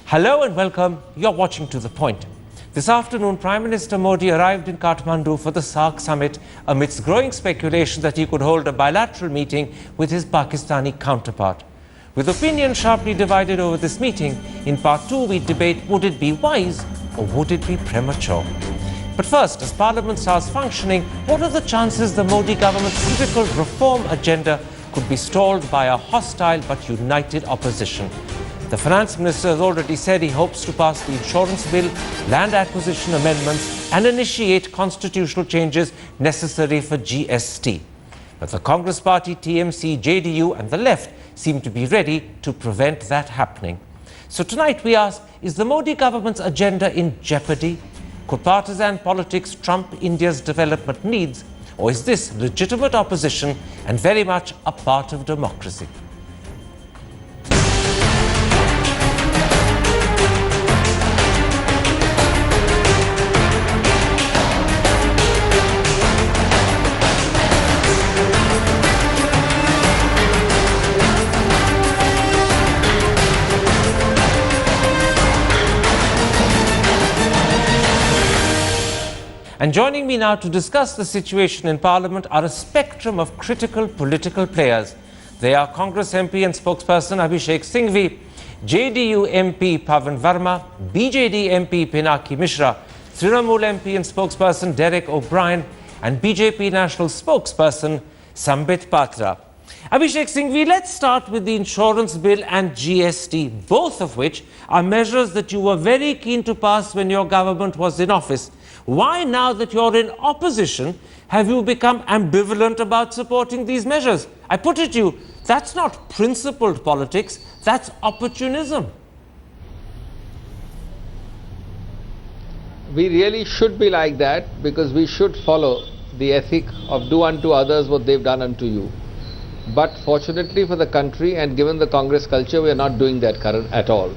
Hello and welcome. You're watching To The Point. This afternoon, Prime Minister Modi arrived in Kathmandu for the SAARC summit amidst growing speculation that he could hold a bilateral meeting with his Pakistani counterpart. With opinion sharply divided over this meeting, in part 2 we debate, would it be wise or would it be premature? But first, as Parliament starts functioning, what are the chances the Modi government's critical reform agenda could be stalled by a hostile but united opposition? The Finance Minister has already said he hopes to pass the insurance bill, land acquisition amendments and initiate constitutional changes necessary for GST. But the Congress Party, TMC, JDU and the left seem to be ready to prevent that happening. So tonight we ask, is the Modi government's agenda in jeopardy? Could partisan politics trump India's development needs? Or is this legitimate opposition and very much a part of democracy? And joining me now to discuss the situation in Parliament are a spectrum of critical political players. They are Congress MP and spokesperson Abhishek Singhvi, JDU MP Pavan Verma, BJD MP Pinaki Mishra, Trinamool MP and spokesperson Derek O'Brien, and BJP national spokesperson Sambit Patra. Abhishek Singhvi, let's start with the insurance bill and GST, both of which are measures that you were very keen to pass when your government was in office. Why, now that you're in opposition, have you become ambivalent about supporting these measures? I put it to you, that's not principled politics, that's opportunism. We really should be like that, because we should follow the ethic of do unto others what they've done unto you. But fortunately for the country and given the Congress culture, we are not doing that at all.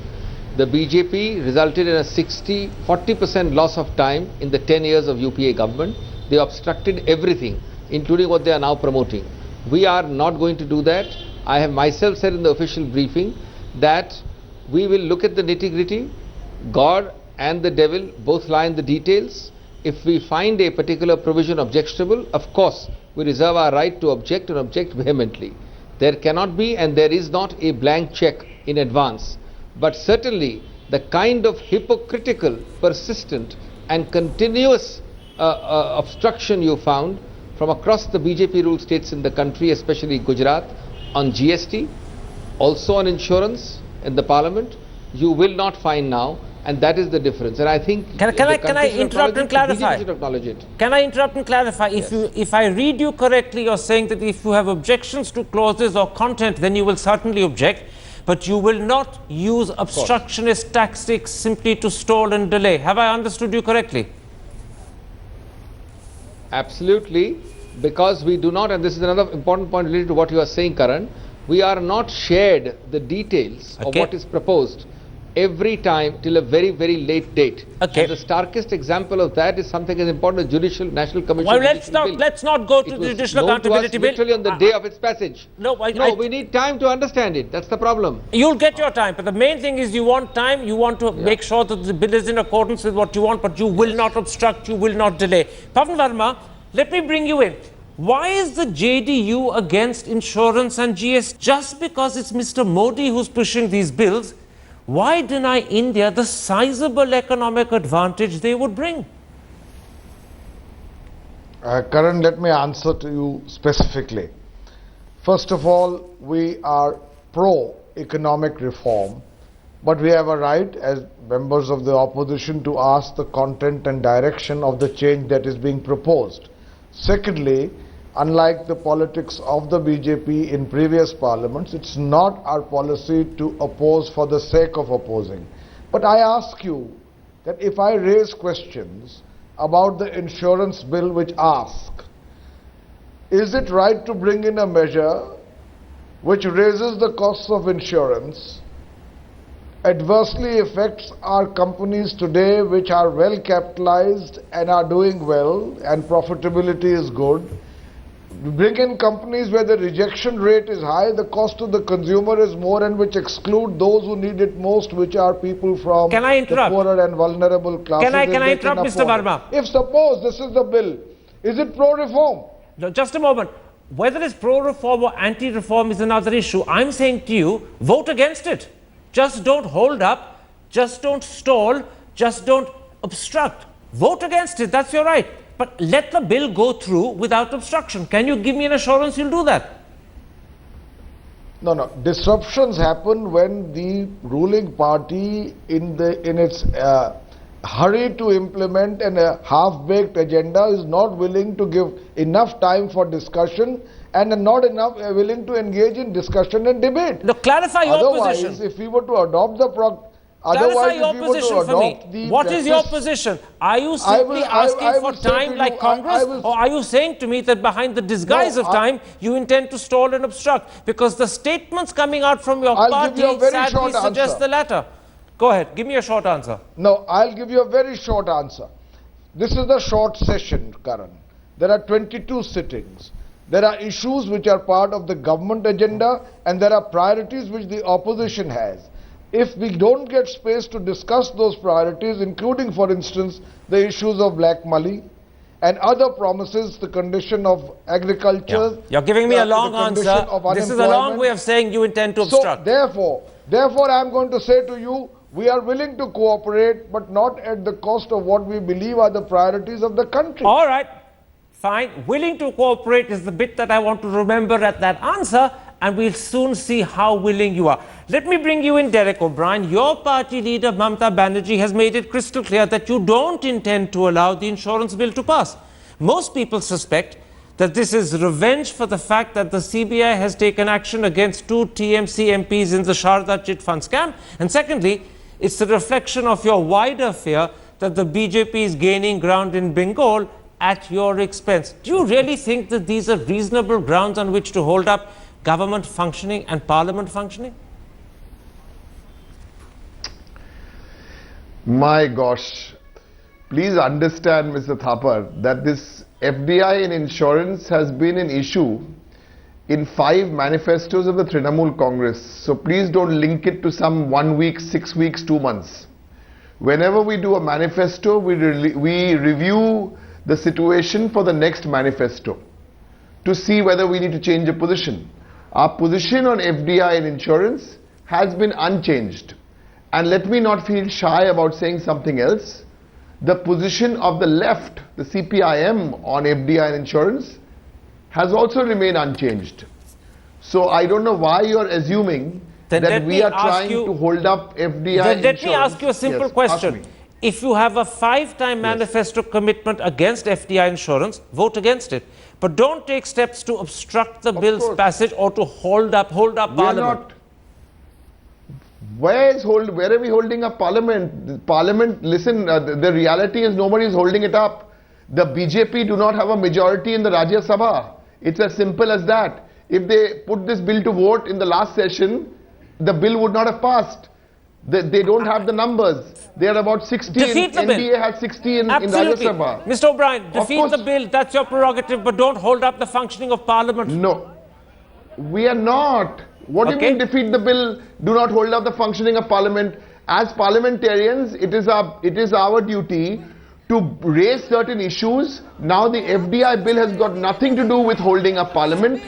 The BJP resulted in a 40% loss of time in the 10 years of UPA government. They obstructed everything, including what they are now promoting. We are not going to do that. I have myself said in the official briefing that we will look at the nitty-gritty. God and the devil both lie in the details. If we find a particular provision objectionable, of course, we reserve our right to object and object vehemently. There cannot be and there is not a blank check in advance. But certainly the kind of hypocritical, persistent and continuous obstruction you found from across the BJP ruled states in the country, especially Gujarat, on GST, also on insurance in the parliament, you will not find now, and that is the difference. And I think Can I interrupt and clarify? Can I interrupt and clarify? Yes. If I read you correctly, you're saying that if you have objections to clauses or content, then you will certainly object. But you will not use obstructionist tactics simply to stall and delay. Have I understood you correctly? Absolutely, because we do not, and this is another important point related to what you are saying, Karan, we are not shared the details of what is proposed every time till a very, very late date. Okay. And the starkest example of that is something as important as Judicial National Commission. Well, let's not go to the Judicial Accountability Bill. Literally on the day of its passage. We need time to understand it. That's the problem. You'll get your time, but the main thing is you want time. You want to make sure that the bill is in accordance with what you want, but you will not obstruct, you will not delay. Pavan Verma, let me bring you in. Why is the JDU against insurance and GST? Just because it's Mr. Modi who's pushing these bills, why deny India the sizable economic advantage they would bring? Karan, let me answer to you specifically. First of all, we are pro-economic reform, but we have a right as members of the opposition to ask the content and direction of the change that is being proposed. Secondly, unlike the politics of the BJP in previous parliaments, it's not our policy to oppose for the sake of opposing. But I ask you that if I raise questions about the insurance bill which ask, is it right to bring in a measure which raises the costs of insurance, adversely affects our companies today which are well capitalized and are doing well and profitability is good, bring in companies where the rejection rate is high, the cost to the consumer is more, and which exclude those who need it most, which are people from Can I the interrupt? poorer and vulnerable classes. Can I if they interrupt, Mr. afford it. Verma? If suppose this is the bill, is it pro-reform? No, just a moment. Whether it's pro-reform or anti-reform is another issue. I'm saying to you, vote against it. Just don't hold up, just don't stall, just don't obstruct. Vote against it, that's your right. But let the bill go through without obstruction. Can you give me an assurance you'll do that? No. Disruptions happen when the ruling party in its hurry to implement a half-baked agenda is not willing to give enough time for discussion and not enough willing to engage in discussion and debate. Now clarify your Otherwise, position. if we were to adopt the Clarify your position for me. What is your position? Are you simply asking for time like Congress, or are you saying to me that behind the disguise of time, you intend to stall and obstruct? Because the statements coming out from your party sadly suggest the latter. Go ahead, give me a short answer. No, I'll give you a very short answer. This is the short session, Karan. There are 22 sittings. There are issues which are part of the government agenda, and there are priorities which the opposition has. If we don't get space to discuss those priorities, including, for instance, the issues of black money and other promises, the condition of agriculture. You're giving me a long answer. This is a long way of saying you intend to obstruct. So, therefore, I'm going to say to you, we are willing to cooperate, but not at the cost of what we believe are the priorities of the country. All right, fine. Willing to cooperate is the bit that I want to remember at that answer, and we'll soon see how willing you are. Let me bring you in, Derek O'Brien. Your party leader, Mamata Banerjee, has made it crystal clear that you don't intend to allow the insurance bill to pass. Most people suspect that this is revenge for the fact that the CBI has taken action against 2 TMC MPs in the Sharda Chit Fund scam. And secondly, it's a reflection of your wider fear that the BJP is gaining ground in Bengal at your expense. Do you really think that these are reasonable grounds on which to hold up government functioning and parliament functioning? My gosh, please understand, Mr. Thapar, that this FDI in insurance has been an issue in 5 manifestos of the Trinamool Congress. So please don't link it to some 1 week, 6 weeks, 2 months. Whenever we do a manifesto, we review the situation for the next manifesto to see whether we need to change a position. Our position on FDI and insurance has been unchanged. And let me not feel shy about saying something else. The position of the left, the CPIM, on FDI and insurance has also remained unchanged. So I don't know why you're assuming that we are trying to hold up FDI insurance. Let me ask you a simple question. If you have a 5-time manifesto commitment against FDI insurance, vote against it. But don't take steps to obstruct the bill's passage or to hold up Parliament. Where are we holding up Parliament? Parliament, listen, the reality is nobody is holding it up. The BJP do not have a majority in the Rajya Sabha. It's as simple as that. If they put this bill to vote in the last session, the bill would not have passed. They don't have the numbers. They are about 60. Defeat the bill. NDA has 60 in Rajya Sabha. Mr. O'Brien, defeat the bill. That's your prerogative, but don't hold up the functioning of Parliament. No, we are not. What do you mean defeat the bill? Do not hold up the functioning of Parliament. As parliamentarians, it is our duty to raise certain issues. Now the FDI bill has got nothing to do with holding up Parliament.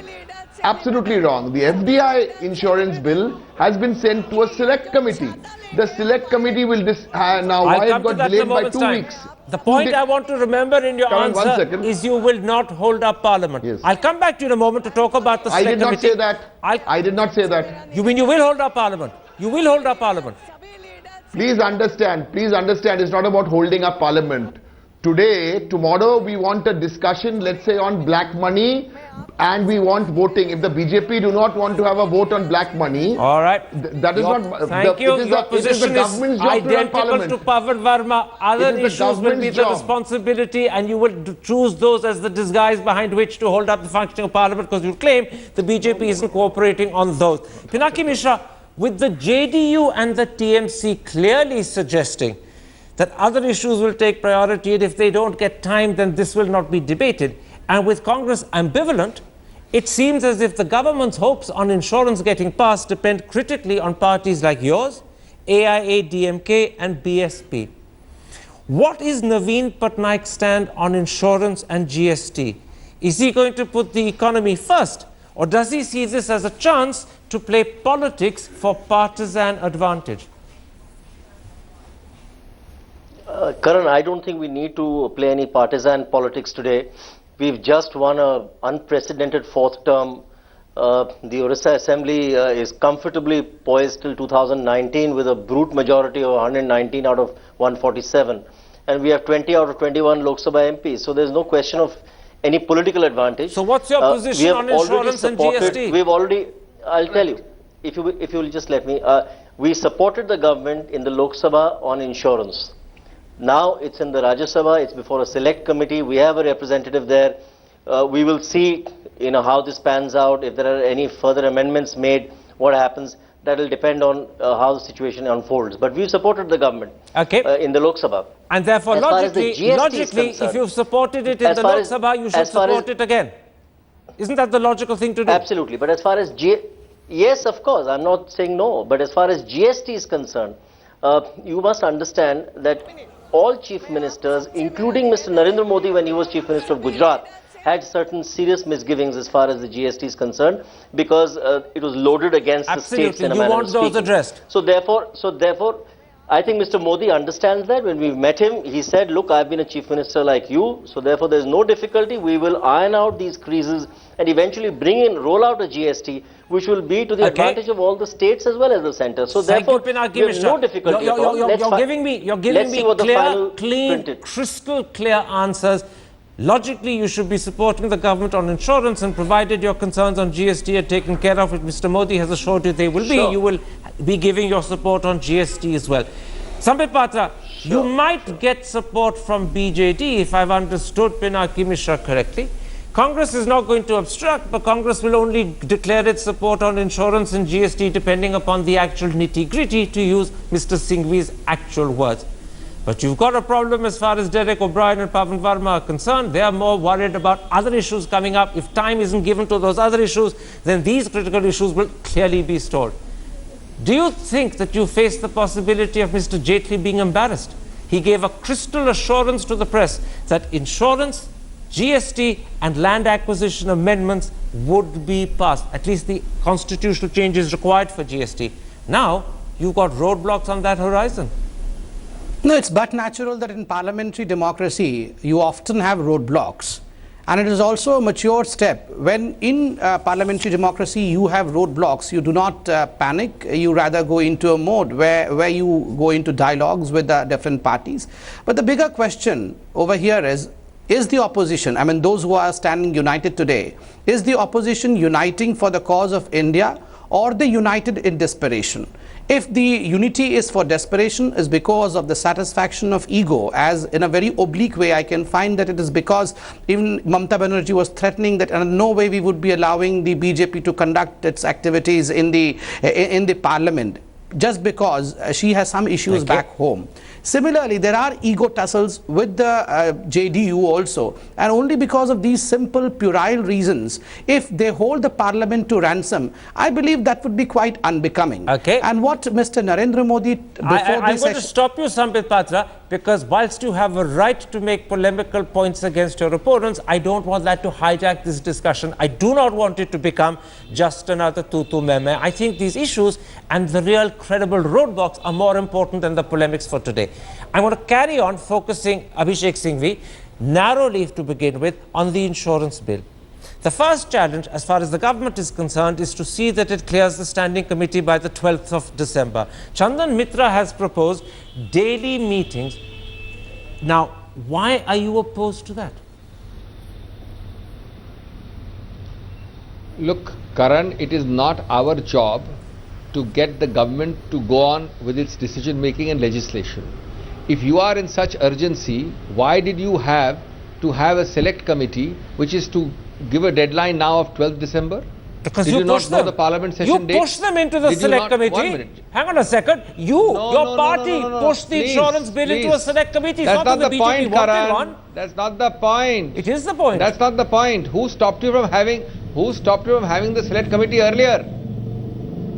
Absolutely wrong. The FDI insurance bill has been sent to a select committee. The select committee will now why it got delayed by 2 weeks. The point I want to remember in your answer is you will not hold up Parliament. Yes. I'll come back to you in a moment to talk about the select committee. I did not say that. I did not say that. You mean you will hold up Parliament? You will hold up Parliament. Please understand, it's not about holding up Parliament. Today, tomorrow, we want a discussion, let's say, on black money, and we want voting. If the BJP do not want to have a vote on black money, all right, that is not. Thank you. Your position is identical to Pawan Verma. Other issues will be the responsibility, and you will choose those as the disguise behind which to hold up the functioning of Parliament, because you claim the BJP isn't cooperating on those. Pinaki Mishra, with the JDU and the TMC clearly suggesting that other issues will take priority, and if they don't get time, then this will not be debated. And with Congress ambivalent, it seems as if the government's hopes on insurance getting passed depend critically on parties like yours, AIADMK and BSP. What is Naveen Patnaik's stand on insurance and GST? Is he going to put the economy first, or does he see this as a chance to play politics for partisan advantage? Karan, I don't think we need to play any partisan politics today. We've just won an unprecedented fourth term. The Orissa Assembly is comfortably poised till 2019 with a brute majority of 119 out of 147. And we have 20 out of 21 Lok Sabha MPs. So there's no question of any political advantage. So what's your position on insurance and GST? We've already, I'll tell you, if you will just let me, we supported the government in the Lok Sabha on insurance. Now it's in the Rajya Sabha, it's before a select committee, we have a representative there. We will see how this pans out, if there are any further amendments made, what happens. That will depend on how the situation unfolds. But we've supported the government in the Lok Sabha. And therefore, logically, if you've supported it in the Lok Sabha, you should support it again. Isn't that the logical thing to do? Absolutely. But as far as yes, of course, I'm not saying no. But as far as GST is concerned, you must understand that all chief ministers, including Mr. Narendra Modi when he was Chief Minister of Gujarat, had certain serious misgivings as far as the GST is concerned, because it was loaded against the states in a manner of speaking. You want those addressed. So therefore, I think Mr. Modi understands that. When we met him, he said, look, I've been a chief minister like you, so therefore there's no difficulty. We will iron out these creases and eventually roll out a GST, which will be to the advantage of all the states as well as the centre. So therefore, we have no difficulty at all. You're giving me clear, clean, crystal clear answers. Logically, you should be supporting the government on insurance, and provided your concerns on GST are taken care of, which Mr. Modi has assured you they will be, you will be giving your support on GST as well. Sambit Patra, you might get support from BJD, if I've understood Pinaki Mishra correctly. Congress is not going to obstruct, but Congress will only declare its support on insurance and GST depending upon the actual nitty-gritty, to use Mr. Singhvi's actual words. But you've got a problem as far as Derek O'Brien and Pavan Verma are concerned. They are more worried about other issues coming up. If time isn't given to those other issues, then these critical issues will clearly be stalled. Do you think that you face the possibility of Mr. Jaitley being embarrassed? He gave a crystal assurance to the press that insurance, GST and land acquisition amendments would be passed. At least the constitutional changes required for GST. Now, you've got roadblocks on that horizon. No, it's but natural that in parliamentary democracy, you often have roadblocks. And it is also a mature step. When in parliamentary democracy, you have roadblocks, you do not panic. You rather go into a mode where you go into dialogues with the different parties. But the bigger question over here is the opposition, I mean, those who are standing united today, is the opposition uniting for the cause of India, or they united in desperation? If the unity is for desperation, is because of the satisfaction of ego, as in a very oblique way I can find that it is because even Mamata Banerjee was threatening that in no way we would be allowing the BJP to conduct its activities in the parliament, just because she has some issues back home. Similarly, there are ego tussles with the JDU also, and only because of these simple puerile reasons, if they hold the parliament to ransom, I believe that would be quite unbecoming. And what Mr. Narendra Modi I'm going to stop you, Sambit Patra, because whilst you have a right to make polemical points against your opponents, I don't want that to hijack this discussion. I do not want it to become just another tutu meme. I think these issues and the real credible roadblocks are more important than the polemics for today. I want to carry on focusing, Abhishek Singhvi, narrowly to begin with, on the insurance bill. The first challenge, as far as the government is concerned, is to see that it clears the standing committee by the 12th of December. Chandan Mitra has proposed daily meetings. Now, why are you opposed to that? Look, Karan, it is not our job to get the government to go on with its decision making and legislation. If you are in such urgency, why did you have to have a select committee which is to give a deadline now of 12th December? Because Did you you not pushed know them. the parliament You session date? pushed them into the Did you select not- committee. 1 minute. Hang on a second. Your party pushed the Please, insurance bill into a please. select committee. It's That's not that the BJP point, wanted Karan. one. That's not the point. It is the point. That's not the point. Who stopped you from having the select committee earlier?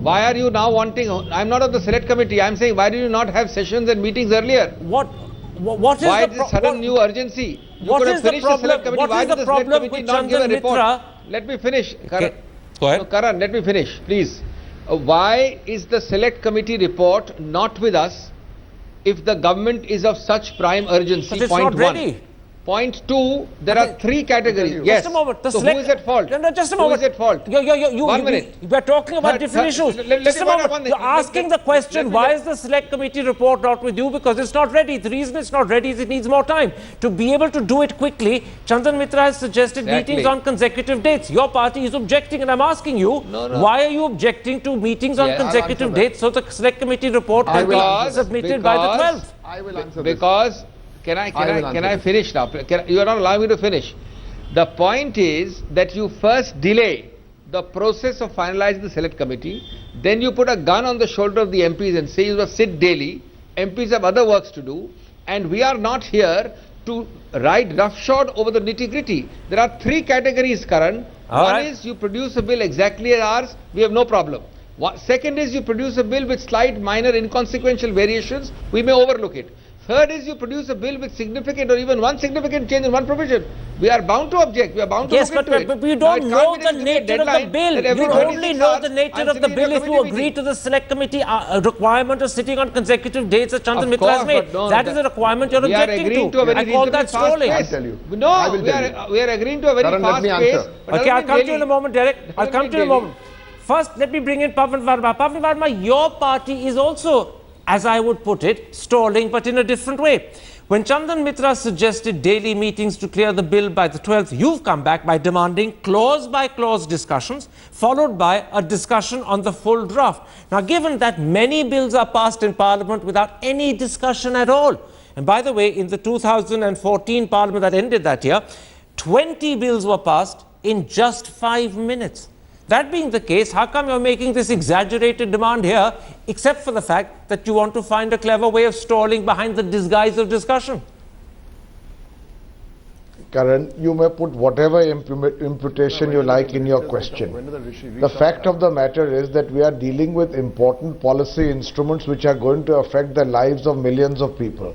Why are you now wanting? I'm not of the select committee. I'm saying, why did you not have sessions and meetings earlier? What is Why the this sudden new urgency? You what could is have the finished the problem- select committee. what Why is did the the select problem committee with not give a Chandan report? Mitra? Let me finish, Karan. Okay. Go ahead. No, Karan, let me finish, please. Why is the select committee report not with us if the government is of such prime urgency? But it's Point not one. ready. Point two, there are three categories. Yes. Just a moment. The So select, who is at fault? No, just a Who moment. is at fault? You, 1 minute. We are talking about Third- different third- issues. let Just me a one- moment. one- You're let- asking let- the question, let me- why is the select committee report not with you? Because it's not ready. The reason it's not ready is it needs more time. To be able to do it quickly, Chandan Mitra has suggested Exactly. meetings on consecutive dates. Your party is objecting, and I'm asking you, No, no. why are you objecting to meetings on Yes, I'll consecutive answer that. dates so the select committee report I can be will answer submitted by the 12th? I will answer this. Because can I will I answer this. finish now? You are not allowing me to finish. The point is that you first delay the process of finalizing the select committee, then you put a gun on the shoulder of the MPs and say you must sit daily. MPs have other works to do, and we are not here to ride roughshod over the nitty-gritty. There are three categories, Karan. All One right. is you produce a bill exactly as ours, we have no problem. Second is you produce a bill with slight, minor, inconsequential variations, we may overlook it. Third is you produce a bill with significant or even one significant change in one provision. We are bound to object. We are bound to Yes, look but, into but it. we Now, don't it know can't the be that nature of the deadline bill. that You every will 36 only know hours the nature I'm of the sitting in a bill if you committee agree meeting. to the select committee requirement of sitting on consecutive dates that Chandan Of Mitra has course, made. but no, That is a requirement you're we are objecting agreeing to a very I call that reasonably fast stalling. pace. I'll tell you. No, I will tell you. we are agreeing to a very Karan, let fast me pace. answer. but Okay, I'll doesn't come mean to you in a daily. moment, Derek. I'll Doesn't come mean to you in a daily. moment. First, let me bring in Pavan Verma. Pavan Verma, your party is also, as I would put it, stalling, but in a different way. When Chandan Mitra suggested daily meetings to clear the bill by the 12th, you've come back by demanding clause-by-clause discussions, followed by a discussion on the full draft. Now, given that many bills are passed in Parliament without any discussion at all, and by the way, in the 2014 Parliament that ended that year, 20 bills were passed in just 5 minutes. That being the case, how come you're making this exaggerated demand here, except for the fact that you want to find a clever way of stalling behind the disguise of discussion? Karan, you may put whatever imputation you like in your question. The fact of the matter is that we are dealing with important policy instruments which are going to affect the lives of millions of people.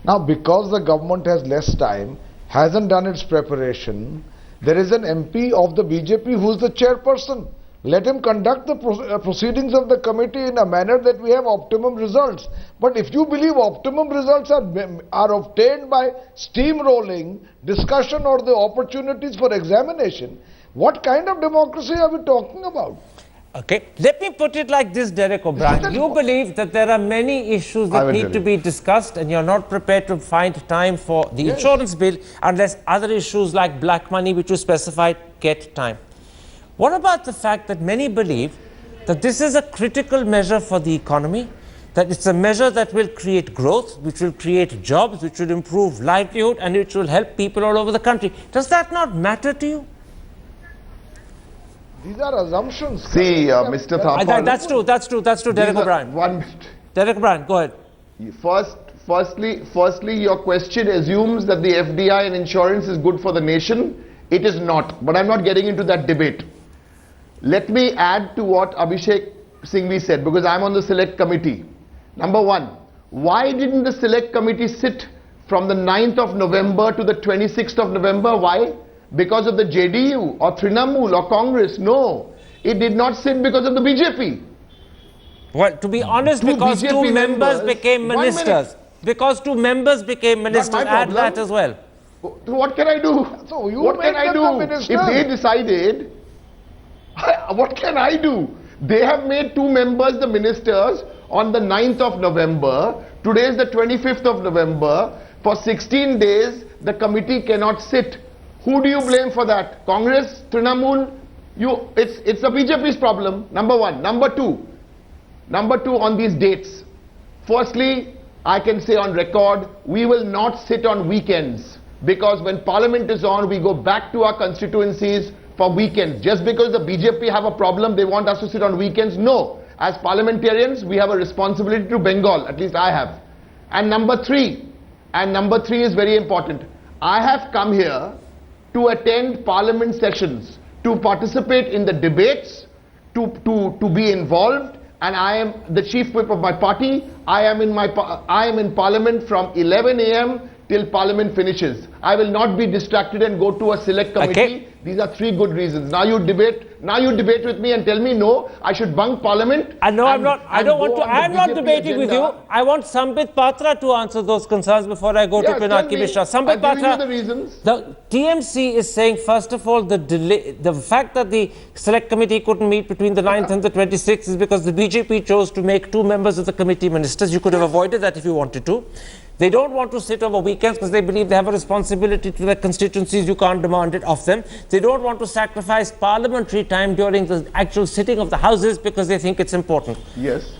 Now, because the government has less time, hasn't done its preparation, there is an MP of the BJP who is the chairperson. Let him conduct the proceedings of the committee in a manner that we have optimum results. But if you believe optimum results are obtained by steamrolling, discussion or the opportunities for examination, what kind of democracy are we talking about? Okay, let me put it like this, Derek O'Brien. You believe that there are many issues I that will need tell to you. be discussed, and you're not prepared to find time for the insurance bill unless other issues like black money, which you specified, get time. What about the fact that many believe that this is a critical measure for the economy, that it's a measure that will create growth, which will create jobs, which will improve livelihood, and which will help people all over the country? Does that not matter to you? These are assumptions. See, Mr. Thapar. That's true, Derek these are- O'Brien. 1 minute. Derek O'Brien, go ahead. Firstly, your question assumes that the FDI and insurance is good for the nation. It is not, but I'm not getting into that debate. Let me add to what Abhishek Singhvi said, because I'm on the select committee. Number one, why didn't the select committee sit from the 9th of November to the 26th of November? Why? Because of the JDU or Trinamool or Congress? No, it did not sit because of the BJP. Well, to be honest, Two because two BJP members members- became 1 minute. ministers. Because two members became ministers, my add problem. that as well. So what can I do? So you What make can I them do? the ministers. If they decided, what can I do? They have made two members the ministers on the 9th of November. Today is the 25th of November. For 16 days, the committee cannot sit. Who do you blame for that? Congress, Trinamool? It's the BJP's problem, number one. Number two on these dates. Firstly, I can say on record, we will not sit on weekends, because when Parliament is on, we go back to our constituencies for weekends. Just because the BJP have a problem, they want us to sit on weekends. No. As parliamentarians, we have a responsibility to Bengal, at least I have. And number three is very important. I have come here to attend parliament sessions, to participate in the debates, to be involved, and I am the chief whip of my party. I am in parliament from 11 a.m. till parliament finishes. I will not be distracted and go to a select committee. Okay. These are three good reasons. Now you debate with me and tell me no, I should bunk parliament. No, I'm not. I don't want to. I'm not BJP debating with you. agenda. I want Sambit Patra to answer those concerns before I go to Yes, tell Pinaki me. Mishra. Sambit I'll give you Patra, the reasons. the TMC is saying, first of all, the fact that the select committee couldn't meet between the 9th and the 26th is because the BJP chose to make 2 members of the committee ministers. You could have avoided that if you wanted to. They don't want to sit over weekends because they believe they have a responsibility to their constituencies. You can't demand it of them. They don't want to sacrifice parliamentary time during the actual sitting of the houses because they think it's important. Yes.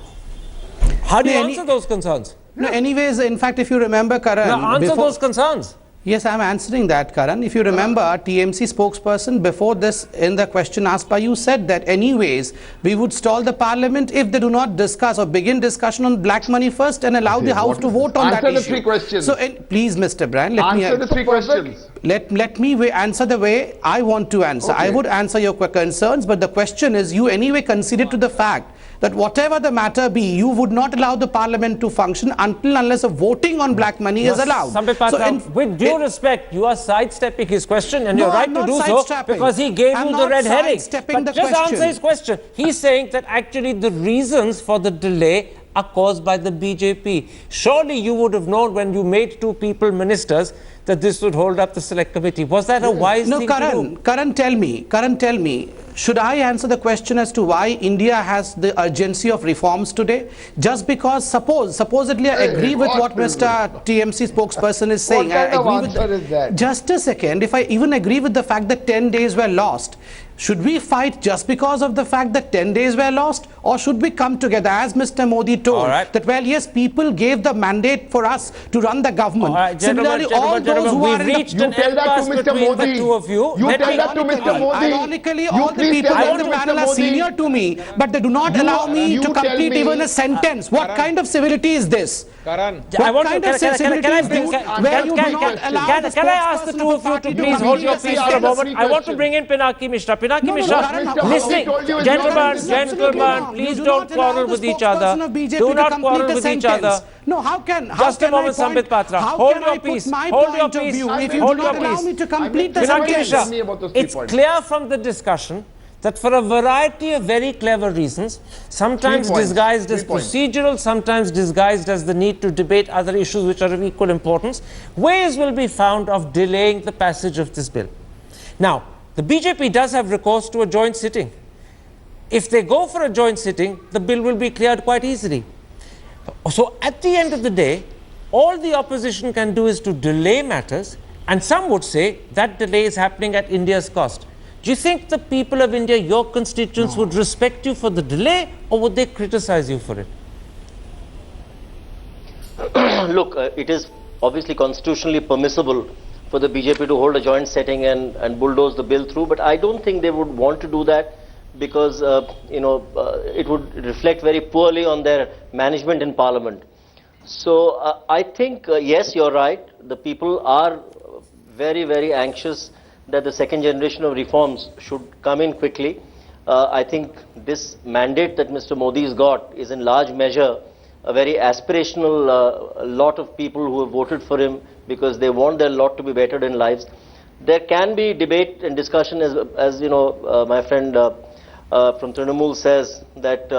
How do you answer those concerns? No, anyways, in fact, if you remember, Karan, Now answer those concerns. Yes, I am answering that, Karan. If you remember, TMC spokesperson before this, in the question asked by you, said that anyways, we would stall the parliament if they do not discuss or begin discussion on black money first and allow the house to vote on that issue. Answer the 3 questions. So, please, Mr. Brand, let me Answer the 3 questions. let me answer the way I want to answer. Okay. I would answer your concerns, but the question is, you anyway conceded to the fact that whatever the matter be, you would not allow the parliament to function unless a voting on black money is allowed. Sambit Patra, with due respect, you are sidestepping his question, and No, you're right I'm to not do so sidestepping. because he gave I'm you the not red herring. sidestepping But the just question. answer his question. He's saying that actually the reasons for the delay are caused by the BJP. Surely you would have known when you made 2 people ministers that this would hold up the select committee. Was that a wise thing to do? Karan, tell me, should I answer the question as to why India has the urgency of reforms today? Just because, supposedly I agree with what Mr. TMC spokesperson is saying. What kind I of agree with answer is that? Just a second, if I even agree with the fact that 10 days were lost, should we fight just because of the fact that 10 days were lost? Or should we come together, as Mr. Modi told, All right. that, well, yes, people gave the mandate for us to run the government. All right, gentlemen, Similarly, all those who are in we've reached the... an You tell that to impasse Mr. between Modi. the 2 of you. You Let tell me- that to Mr. Modi. Ironically, You all the please people tell in that the to panel Mr. are Modi. senior to me, but they do not allow me you to tell complete me- even a sentence. What kind of civility is this? Karan, I want to, kind of can civility I is bring, this? can, Where can, you can, do can, not allow the can I ask the spokesperson 2 of of the you party to to please hold your immediately peace for a answer moment? three I want to questions. bring in Pinaki Mishra. Pinaki No, no, Mishra, Karan, Mr. Modi listening, told you it's gentlemen, not an gentlemen, please You do don't not allow quarrel the with each spokesperson other. of BJP Do to not complete quarrel the with each sentence. other. No, how can Just a I moment, point- Sambit Patra. how Hold can your I put peace. my Hold your point of peace. view if you Hold do your not allow peace. me to complete the Pinaki sentence? Mishra, Tell me about those 3 it's points. clear from the discussion that for a variety of very clever reasons, sometimes 3 points. disguised 3 as points. procedural, sometimes disguised as the need to debate other issues which are of equal importance, ways will be found of delaying the passage of this bill. Now, the BJP does have recourse to a joint sitting. If they go for a joint sitting, the bill will be cleared quite easily. So at the end of the day, all the opposition can do is to delay matters, and some would say that delay is happening at India's cost. Do you think the people of India, your constituents, would respect you for the delay, or would they criticize you for it? Look, it is obviously constitutionally permissible for the BJP to hold a joint setting and bulldoze the bill through, but I don't think they would want to do that because, it would reflect very poorly on their management in Parliament. So I think, yes, you're right. The people are very, very anxious that the second generation of reforms should come in quickly. I think this mandate that Mr. Modi has got is in large measure a very aspirational lot of people who have voted for him because they want their lot to be bettered in lives. There can be debate and discussion, as you know, my friend from Trinamool says that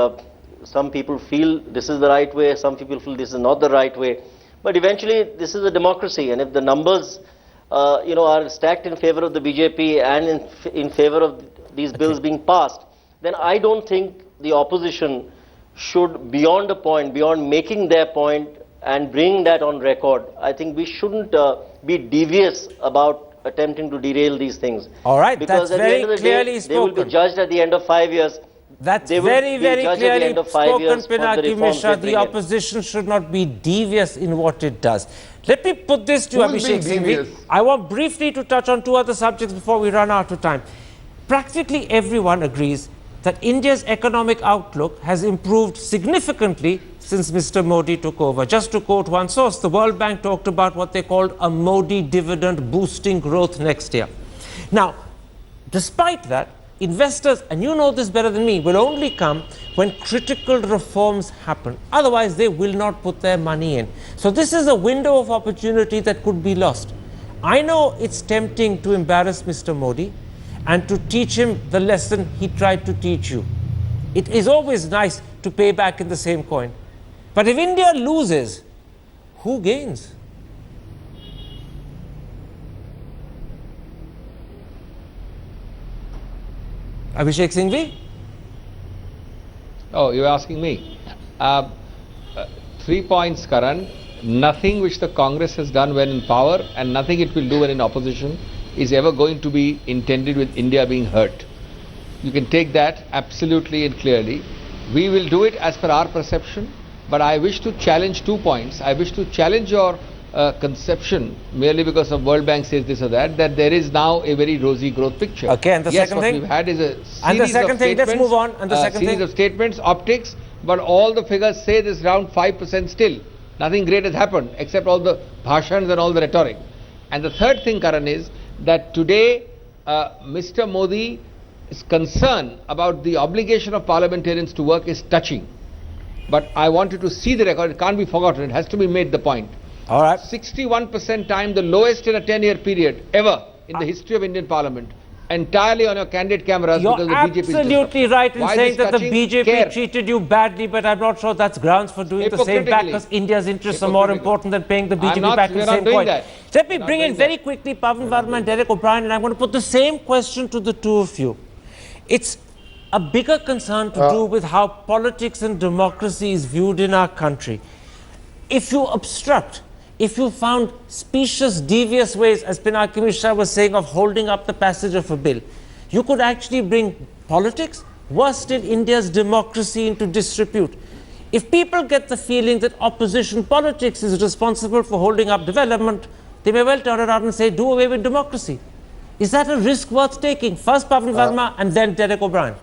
some people feel this is the right way, some people feel this is not the right way. But eventually, this is a democracy, and if the numbers, are stacked in favor of the BJP and in favor of these bills being passed, then I don't think the opposition should, beyond making their point and bringing that on record, I think we shouldn't be devious about attempting to derail these things. All right, because that's at the end of very the day, clearly they will be spoken. judged at the end of 5 years. That's They will very, be very judged at the clearly end of 5 spoken, years for the Pinaki reforms Mishra. they The bring in. opposition should not be devious in what it does. Let me put this to Who's Abhishek being Singhvi. devious? I want briefly to touch on 2 other subjects before we run out of time. practically everyone agrees that India's economic outlook has improved significantly since Mr. Modi took over. Just to quote one source, the World Bank talked about what they called a Modi dividend boosting growth next year. Now, despite that, investors, and you know this better than me, will only come when critical reforms happen. Otherwise, they will not put their money in. So this is a window of opportunity that could be lost. I know it's tempting to embarrass Mr. Modi and to teach him the lesson he tried to teach you. It is always nice to pay back in the same coin. But if India loses, who gains? Abhishek Singhvi? Oh, you're asking me. 3 points, Karan. Nothing which the Congress has done when in power and nothing it will do when in opposition is ever going to be intended with India being hurt. You can take that absolutely and clearly. We will do it as per our perception, but I wish to challenge 2 points. I wish to challenge your conception, merely because of World Bank says this or that there is now a very rosy growth picture. Okay, and the yes, second what thing? we've had is a series And the second of thing, let's statements, move on. And the second series thing? of statements, optics, but all the figures say this around 5% still. Nothing great has happened except all the bhashans and all the rhetoric. And the third thing, Karan, is that today Mr. Modi's concern about the obligation of parliamentarians to work is touching. But I wanted to see the record. It can't be forgotten. It has to be made the point. All right. 61% time, the lowest in a 10-year period ever in the history of Indian Parliament. Entirely on your candid cameras You're because the BJP is absolutely disrupted. right in Why saying this that the touching? BJP Care. treated you badly, but I'm not sure that's grounds for doing the same back, because India's interests are more Hypocritical. important than paying the BJP not- back in we're the not same doing point. that. Let me We're bring not in doing very that. quickly Pavan Verma and Derek O'Brien, and I'm going to put the same question to the two of you. It's a bigger concern to do with how politics and democracy is viewed in our country. If you obstruct, if you found specious, devious ways, as Pinaki Mishra was saying, of holding up the passage of a bill, you could actually bring politics, worse still, India's democracy into disrepute. If people get the feeling that opposition politics is responsible for holding up development, they may well turn around and say, do away with democracy. Is that a risk worth taking? First Pavan Verma and then Derek O'Brien.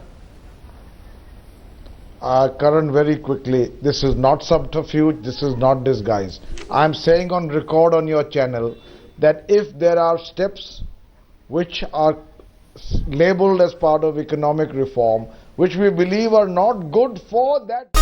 Karan, very quickly, this is not subterfuge, this is not disguise. I am saying on record on your channel that if there are steps which are labeled as part of economic reform, which we believe are not good for that